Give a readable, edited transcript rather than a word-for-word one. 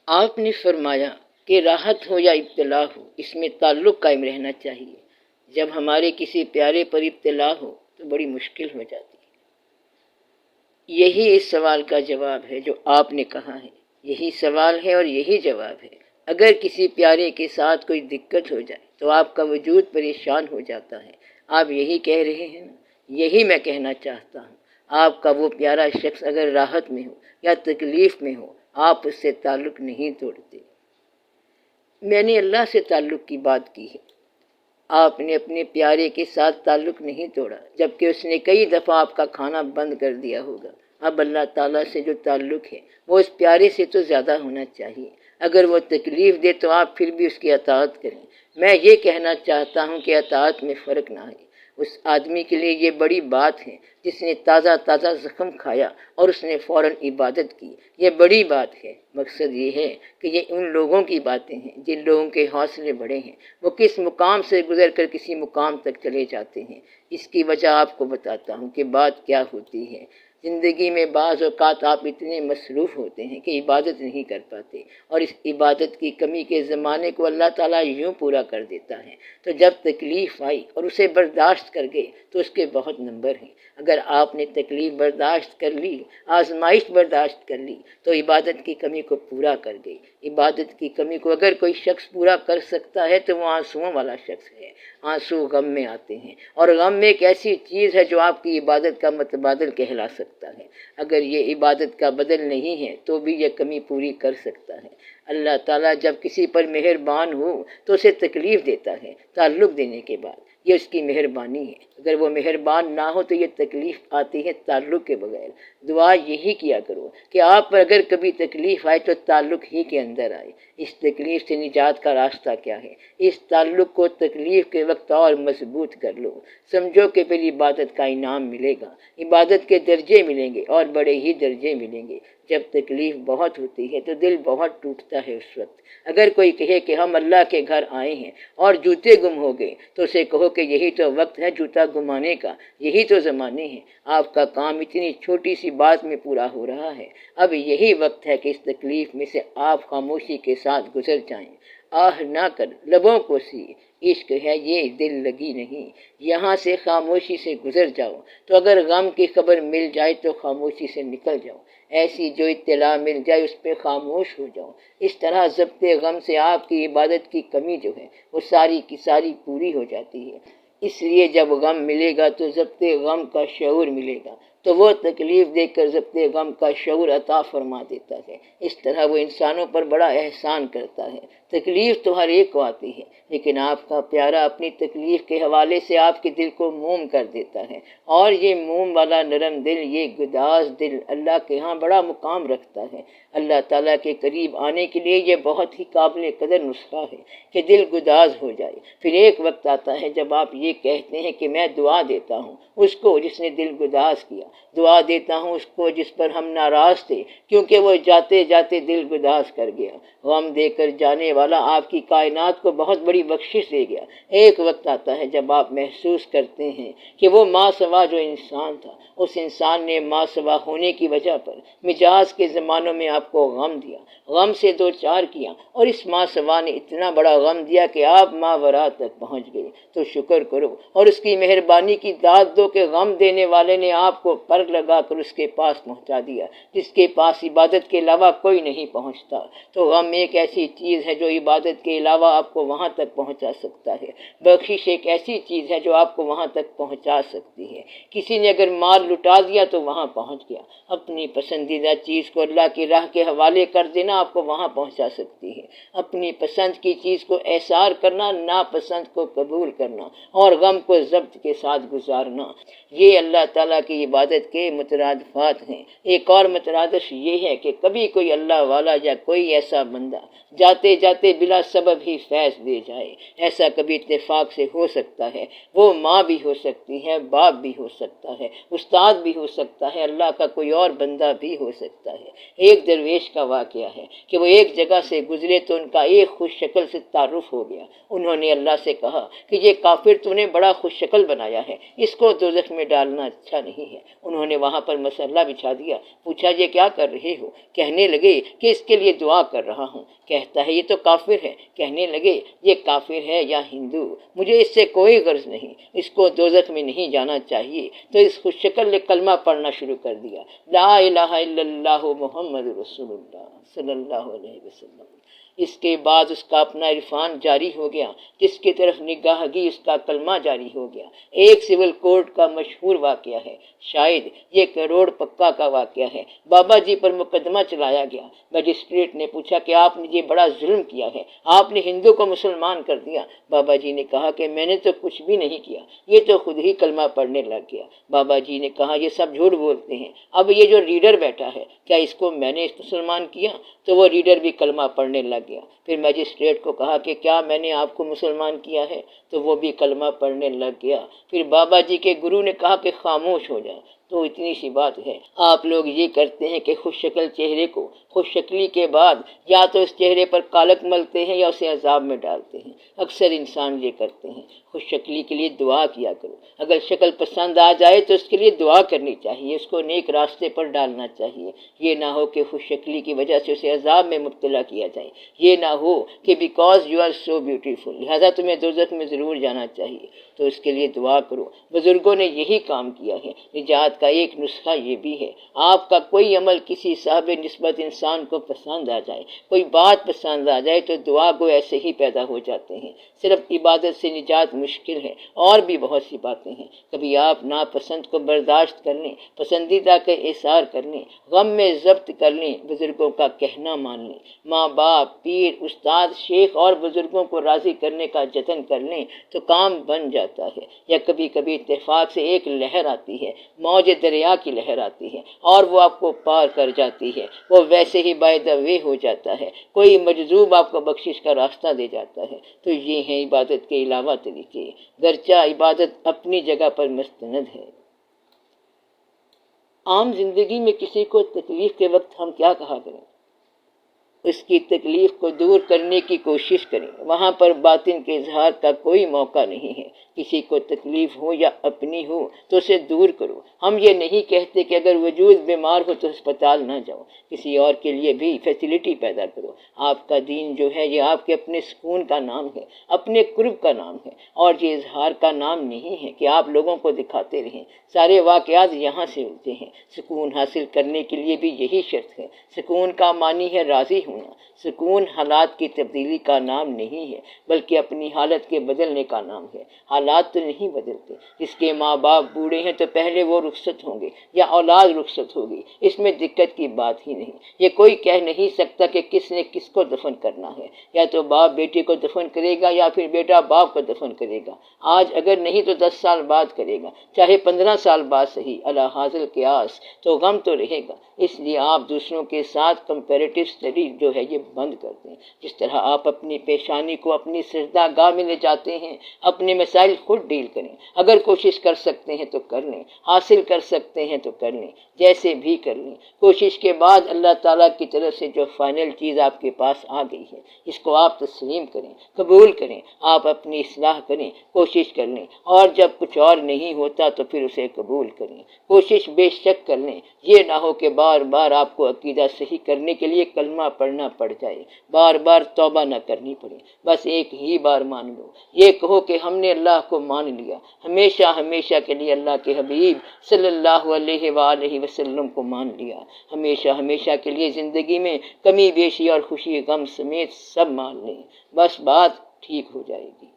آپ نے فرمایا کہ راحت ہو یا ابتلا ہو، اس میں تعلق قائم رہنا چاہیے۔ جب ہمارے کسی پیارے پر ابتلا ہو تو بڑی مشکل ہو جاتی ہے۔ یہی اس سوال کا جواب ہے جو آپ نے کہا ہے، یہی سوال ہے اور یہی جواب ہے۔ اگر کسی پیارے کے ساتھ کوئی دقت ہو جائے تو آپ کا وجود پریشان ہو جاتا ہے۔ آپ یہی کہہ رہے ہیں نا؟ یہی میں کہنا چاہتا ہوں۔ آپ کا وہ پیارا شخص اگر راحت میں ہو یا تکلیف میں ہو، آپ اس سے تعلق نہیں توڑتے۔ میں نے اللہ سے تعلق کی بات کی ہے، آپ نے اپنے پیارے کے ساتھ تعلق نہیں توڑا، جبکہ اس نے کئی دفعہ آپ کا کھانا بند کر دیا ہوگا۔ اب اللہ تعالیٰ سے جو تعلق ہے وہ اس پیارے سے تو زیادہ ہونا چاہیے۔ اگر وہ تکلیف دے تو آپ پھر بھی اس کی اطاعت کریں۔ میں یہ کہنا چاہتا ہوں کہ اطاعت میں فرق نہ آئے۔ اس آدمی کے لیے یہ بڑی بات ہے جس نے تازہ تازہ زخم کھایا اور اس نے فوراً عبادت کی، یہ بڑی بات ہے۔ مقصد یہ ہے کہ یہ ان لوگوں کی باتیں ہیں جن لوگوں کے حوصلے بڑے ہیں، وہ کس مقام سے گزر کر کسی مقام تک چلے جاتے ہیں۔ اس کی وجہ آپ کو بتاتا ہوں کہ بات کیا ہوتی ہے۔ زندگی میں بعض اوقات آپ اتنے مصروف ہوتے ہیں کہ عبادت نہیں کر پاتے، اور اس عبادت کی کمی کے زمانے کو اللہ تعالیٰ یوں پورا کر دیتا ہے۔ تو جب تکلیف آئی اور اسے برداشت کر گئے تو اس کے بہت نمبر ہیں۔ اگر آپ نے تکلیف برداشت کر لی، آزمائش برداشت کر لی، تو عبادت کی کمی کو پورا کر گئی۔ عبادت کی کمی کو اگر کوئی شخص پورا کر سکتا ہے تو وہ آنسوؤں والا شخص ہے۔ آنسو غم میں آتے ہیں، اور غم میں ایک ایسی چیز ہے جو آپ کی عبادت کا متبادل کہلا سکتا ہے۔ اگر یہ عبادت کا بدل نہیں ہے تو بھی یہ کمی پوری کر سکتا ہے۔ اللہ تعالیٰ جب کسی پر مہربان ہو تو اسے تکلیف دیتا ہے تعلق دینے کے بعد، یہ اس کی مہربانی ہے۔ اگر وہ مہربان نہ ہو تو یہ تکلیف آتی ہے تعلق کے بغیر۔ دعا یہی کیا کرو کہ آپ پر اگر کبھی تکلیف آئے تو تعلق ہی کے اندر آئے۔ اس تکلیف سے نجات کا راستہ کیا ہے؟ اس تعلق کو تکلیف کے وقت اور مضبوط کر لو۔ سمجھو کہ پھر عبادت کا انعام ملے گا، عبادت کے درجے ملیں گے اور بڑے ہی درجے ملیں گے۔ جب تکلیف بہت ہوتی ہے تو دل بہت ٹوٹتا ہے اس وقت۔ اگر کوئی کہے کہ ہم اللہ کے گھر آئے ہیں اور جوتے گم ہو گئے تو اسے کہو کہ یہی تو وقت ہے جوتا گمانے کا، یہی تو زمانے ہیں۔ آپ کا کام اتنی چھوٹی سی بات میں پورا ہو رہا ہے۔ اب یہی وقت ہے کہ اس تکلیف میں سے آپ خاموشی کے ساتھ گزر جائیں۔ آہ نہ کر لبوں کو سی، عشق ہے یہ دل لگی نہیں۔ یہاں سے خاموشی سے گزر جاؤ، تو اگر غم کی خبر مل جائے تو خاموشی سے نکل جاؤ۔ ایسی جو اطلاع مل جائے اس پہ خاموش ہو جاؤ۔ اس طرح ضبط غم سے آپ کی عبادت کی کمی جو ہے وہ ساری کی ساری پوری ہو جاتی ہے۔ اس لیے جب غم ملے گا تو ضبط غم کا شعور ملے گا، تو وہ تکلیف دے کر ضبط غم کا شعور عطا فرما دیتا ہے۔ اس طرح وہ انسانوں پر بڑا احسان کرتا ہے۔ تکلیف تو ہر ایک کو آتی ہے، لیکن آپ کا پیارا اپنی تکلیف کے حوالے سے آپ کے دل کو موم کر دیتا ہے، اور یہ موم والا نرم دل، یہ گداز دل اللہ کے ہاں بڑا مقام رکھتا ہے۔ اللہ تعالیٰ کے قریب آنے کے لیے یہ بہت ہی قابل قدر نسخہ ہے کہ دل گداز ہو جائے۔ پھر ایک وقت آتا ہے جب آپ یہ کہتے ہیں کہ میں دعا دیتا ہوں اس کو جس نے دل گداز کیا، دعا دیتا ہوں اس کو جس پر ہم ناراض تھے کیونکہ وہ جاتے جاتے دل گداز کر گیا۔ غم دے کر جانے والا آپ کی کائنات کو بہت بڑی بخشش دے گیا۔ ایک وقت آتا ہے جب آپ محسوس کرتے ہیں کہ وہ ماسوا جو انسان تھا، اس انسان نے ماسوا ہونے کی وجہ پر مجاز کے زمانوں میں آپ کو غم دیا، غم سے دو چار کیا، اور اس ماسوا نے اتنا بڑا غم دیا کہ آپ ماورا تک پہنچ گئے۔ تو شکر کرو اور اس کی مہربانی کی داد دو کہ غم دینے والے نے آپ کو پر لگا کر اس کے پاس پہنچا دیا جس کے پاس عبادت کے علاوہ کوئی نہیں پہنچتا۔ تو غم ایک ایسی چیز ہے جو عبادت کے علاوہ آپ کو وہاں تک پہنچا سکتا ہے۔ بخشش ایک ایسی چیز ہے جو آپ کو وہاں تک پہنچا سکتی ہے۔ کسی نے اگر مال لٹا دیا تو وہاں پہنچ گیا۔ اپنی پسندیدہ چیز کو اللہ کی راہ کے حوالے کر دینا آپ کو وہاں پہنچا سکتی ہے۔ اپنی پسند کی چیز کو ایثار کرنا، ناپسند کو قبول کرنا، اور غم کو ضبط کے ساتھ گزارنا، یہ اللہ تعالیٰ کی عبادت کے مترادفات ہیں۔ ایک اور مترادف یہ ہے کہ کبھی کوئی اللہ والا یا کوئی ایسا بندہ جاتے جاتے جاتے بلا سبب ہی فیض دے جائے۔ ایسا کبھی اتفاق سے ہو سکتا ہے، وہ ماں بھی ہو سکتی ہے، باپ بھی ہو سکتا ہے، استاد بھی ہو سکتا ہے، اللہ کا کوئی اور بندہ بھی ہو سکتا ہے۔ ایک درویش کا واقعہ ہے کہ وہ ایک جگہ سے گزرے تو ان کا ایک خوش شکل سے تعارف ہو گیا۔ انہوں نے اللہ سے کہا کہ یہ کافر تو نے بڑا خوش شکل بنایا ہے، اس کو دوزخ میں ڈالنا اچھا نہیں ہے۔ انہوں نے وہاں پر مسلح بچھا دیا، پوچھا یہ کیا کر رہے ہو؟ کہنے لگے کہ اس کے لیے دعا کر رہا ہوں۔ کہتا ہے یہ تو کافر ہے۔ کہنے لگے یہ کافر ہے یا ہندو، مجھے اس سے کوئی غرض نہیں، اس کو دوزخ میں نہیں جانا چاہیے۔ تو اس خوش شکل نے کلمہ پڑھنا شروع کر دیا، لا الہ الا اللہ محمد رسول اللہ صلی اللہ علیہ وسلم۔ اس کے بعد اس کا اپنا عرفان جاری ہو گیا، جس کی طرف نگاہ گئی اس کا کلمہ جاری ہو گیا۔ ایک سول کورٹ کا مشہور واقعہ ہے، شاید یہ کروڑ پکا کا واقعہ ہے۔ بابا جی پر مقدمہ چلایا گیا۔ مجسٹریٹ نے پوچھا کہ آپ نے یہ بڑا ظلم کیا ہے، آپ نے ہندو کو مسلمان کر دیا۔ بابا جی نے کہا کہ میں نے تو کچھ بھی نہیں کیا، یہ تو خود ہی کلمہ پڑھنے لگ گیا۔ بابا جی نے کہا یہ سب جھوٹ بولتے ہیں، اب یہ جو ریڈر بیٹھا ہے کیا اس کو میں نے مسلمان کیا؟ تو وہ ریڈر بھی کلمہ پڑھنے لگ گیا۔ پھر مجسٹریٹ کو کہا کہ کیا میں نے آپ کو مسلمان کیا ہے؟ تو وہ بھی کلمہ پڑھنے لگ گیا۔ پھر بابا جی کے گرو نے کہا کہ خاموش ہو جائے۔ تو اتنی سی بات ہے، آپ لوگ یہ کرتے ہیں کہ خوش شکل چہرے کو خوش شکلی کے بعد یا تو اس چہرے پر کالک ملتے ہیں یا اسے عذاب میں ڈالتے ہیں۔ اکثر انسان یہ کرتے ہیں۔ خوش شکلی کے لیے دعا کیا کرو، اگر شکل پسند آ جائے تو اس کے لیے دعا کرنی چاہیے، اس کو نیک راستے پر ڈالنا چاہیے۔ یہ نہ ہو کہ خوش شکلی کی وجہ سے اسے عذاب میں مبتلا کیا جائے، یہ نہ ہو کہ because you are so beautiful لہذا تمہیں دوزخ میں ضرور جانا چاہیے، تو اس کے لیے دعا کرو۔ بزرگوں نے یہی کام کیا ہے۔ نجات کا ایک نسخہ یہ بھی ہے، آپ کا کوئی عمل کسی صاحب نسبت انسان کو پسند آ جائے، کوئی بات پسند آ جائے تو دعا گو ایسے ہی پیدا ہو جاتے ہیں۔ صرف عبادت سے نجات مشکل ہے، اور بھی بہت سی باتیں ہیں۔ کبھی آپ ناپسند کو برداشت کر لیں، پسندیدہ کا احسار کر لیں، غم میں ضبط کر لیں، بزرگوں کا کہنا مان لیں، ماں باپ، پیر، استاد، شیخ اور بزرگوں کو راضی کرنے کا جتن کر لیں تو کام بن جاتا ہے۔ یا کبھی کبھی اتفاق سے ایک لہر آتی ہے، موج دریا کی لہر آتی ہے اور وہ آپ کو پار کر جاتی ہے، وہ ویسے ہی بائی دا وے ہو جاتا ہے، کوئی مجذوب آپ کو بخشش کا راستہ دے جاتا ہے۔ تو یہ ہیں عبادت کے علاوہ طریقے، گرچہ عبادت اپنی جگہ پر مستند ہے۔ عام زندگی میں کسی کو تکلیف کے وقت ہم کیا کہا کریں؟ اس کی تکلیف کو دور کرنے کی کوشش کریں، وہاں پر باطن کے اظہار کا کوئی موقع نہیں ہے۔ کسی کو تکلیف ہو یا اپنی ہو تو اسے دور کرو۔ ہم یہ نہیں کہتے کہ اگر وجود بیمار ہو تو ہسپتال نہ جاؤ، کسی اور کے لیے بھی فیسلٹی پیدا کرو۔ آپ کا دین جو ہے یہ آپ کے اپنے سکون کا نام ہے، اپنے قرب کا نام ہے، اور یہ اظہار کا نام نہیں ہے کہ آپ لوگوں کو دکھاتے رہیں۔ سارے واقعات یہاں سے ہوتے ہیں۔ سکون حاصل کرنے کے لیے بھی یہی شرط ہے۔ سکون کا معنی ہے راضی ہونا۔ سکون حالات کی تبدیلی کا نام نہیں ہے، بلکہ اپنی حالت کے بدلنے کا نام ہے۔ حالات تو نہیں بدلتے، جس کے ماں باپ بوڑھے ہیں تو پہلے وہ رخصت ہوں گے یا اولاد رخصت ہوگی، اس میں دقت کی بات ہی نہیں۔ یہ کوئی کہہ نہیں سکتا کہ کس نے کس کو دفن کرنا ہے، یا تو باپ بیٹے کو دفن کرے گا یا پھر بیٹا باپ کو دفن کرے گا۔ آج اگر نہیں تو 10 سال بعد کرے گا، چاہے 15 سال بعد صحیح، الا حاصل قیاس، تو غم تو رہے گا۔ اس لیے آپ دوسروں کے ساتھ کمپیریٹو اسٹڈی جو ہے یہ بند کر دیں۔ جس طرح آپ اپنی پیشانی کو اپنی سجدہ گاہ میں لے جاتے ہیں، اپنے مسائل خود ڈیل کریں۔ اگر کوشش کر سکتے ہیں تو کر لیں، حاصل کر سکتے ہیں تو کر لیں، جیسے بھی کر لیں۔ کوشش کے بعد اللہ تعالیٰ کی طرف سے جو فائنل چیز آپ کے پاس آ گئی ہے، اس کو آپ تسلیم کریں، قبول کریں۔ آپ اپنی اصلاح کریں، کوشش کر لیں، اور جب کچھ اور نہیں ہوتا تو پھر اسے قبول کریں۔ کوشش بے شک کر لیں، یہ نہ ہو کہ بار بار آپ کو عقیدہ صحیح کرنے کے لیے کلمہ پڑھنا پڑ جائے، بار بار توبہ نہ کرنی پڑے۔ بس ایک ہی بار مان لو، یہ کہو کہ ہم نے اللہ کو مان لیا، ہمیشہ ہمیشہ کے لیے اللہ کے حبیب صلی اللہ علیہ وآلہ وسلم کو مان لیا، ہمیشہ ہمیشہ کے لیے زندگی میں کمی بیشی اور خوشی غم سمیت سب مان لیں، بس بات ٹھیک ہو جائے گی۔